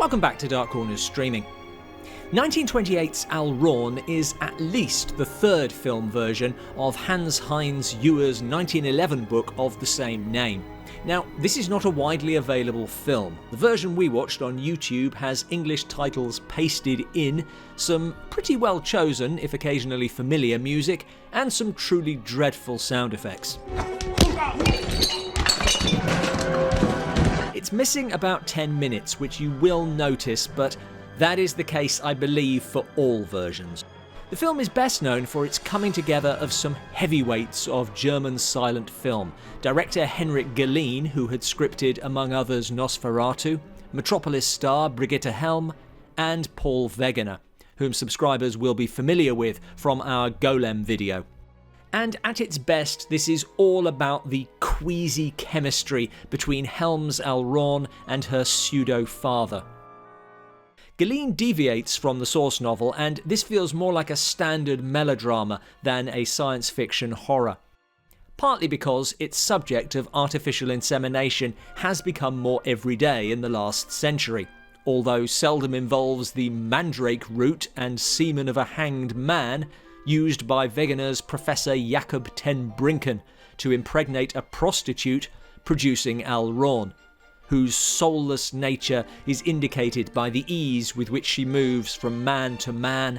Welcome back to Dark Corners Streaming. 1928's Alraune is at least the third film version of Hans-Heinz Ewer's 1911 book of the same name. Now, this is not a widely available film. The version we watched on YouTube has English titles pasted in, some pretty well chosen, if occasionally familiar, music, and some truly dreadful sound effects. It's missing about 10 minutes, which you will notice, but that is the case, I believe, for all versions. The film is best known for its coming together of some heavyweights of German silent film. Director Henrik Galeen, who had scripted, among others, Nosferatu, Metropolis star Brigitte Helm, and Paul Wegener, whom subscribers will be familiar with from our Golem video. And at its best, this is all about the queasy chemistry between Helm's Alraune and her pseudo-father. Galeen deviates from the source novel, and this feels more like a standard melodrama than a science fiction horror. Partly because its subject of artificial insemination has become more everyday in the last century, although seldom involves the mandrake root and semen of a hanged man used by Wegener's Professor Jakob ten Brinken to impregnate a prostitute, producing Alraune, whose soulless nature is indicated by the ease with which she moves from man to man,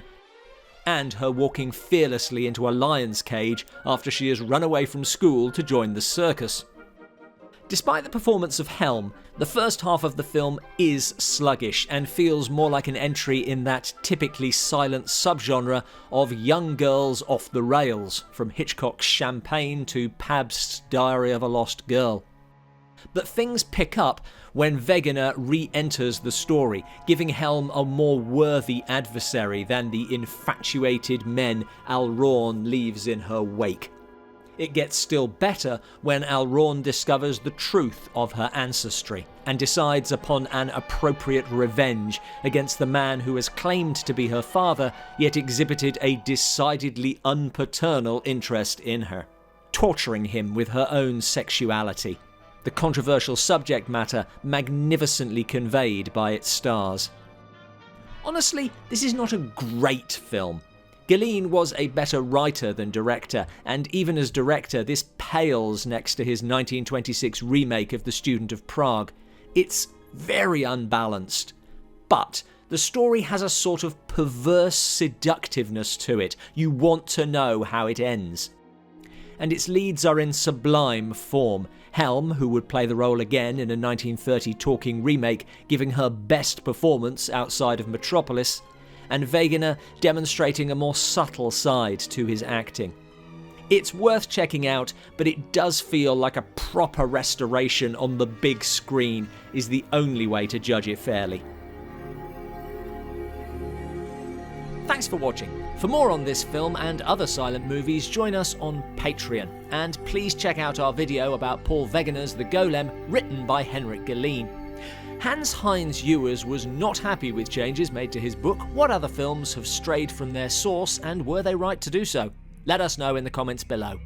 and her walking fearlessly into a lion's cage after she has run away from school to join the circus. Despite the performance of Helm, the first half of the film is sluggish and feels more like an entry in that typically silent subgenre of young girls off the rails, from Hitchcock's Champagne to Pabst's Diary of a Lost Girl. But things pick up when Wegener re-enters the story, giving Helm a more worthy adversary than the infatuated men Alraune leaves in her wake. It gets still better when Alraune discovers the truth of her ancestry and decides upon an appropriate revenge against the man who has claimed to be her father yet exhibited a decidedly unpaternal interest in her, torturing him with her own sexuality. The controversial subject matter magnificently conveyed by its stars. Honestly, this is not a great film. Galeen was a better writer than director, and even as director, this pales next to his 1926 remake of The Student of Prague. It's very unbalanced, but the story has a sort of perverse seductiveness to it. You want to know how it ends. And its leads are in sublime form. Helm, who would play the role again in a 1930 talking remake, giving her best performance outside of Metropolis, and Wegener demonstrating a more subtle side to his acting. It's worth checking out, but it does feel like a proper restoration on the big screen is the only way to judge it fairly. Thanks for watching. For more on this film and other silent movies, join us on Patreon. And please check out our video about Paul Wegener's The Golem, written by Henrik Galeen. Hans-Heinz Ewers was not happy with changes made to his book. What other films have strayed from their source, and were they right to do so? Let us know in the comments below.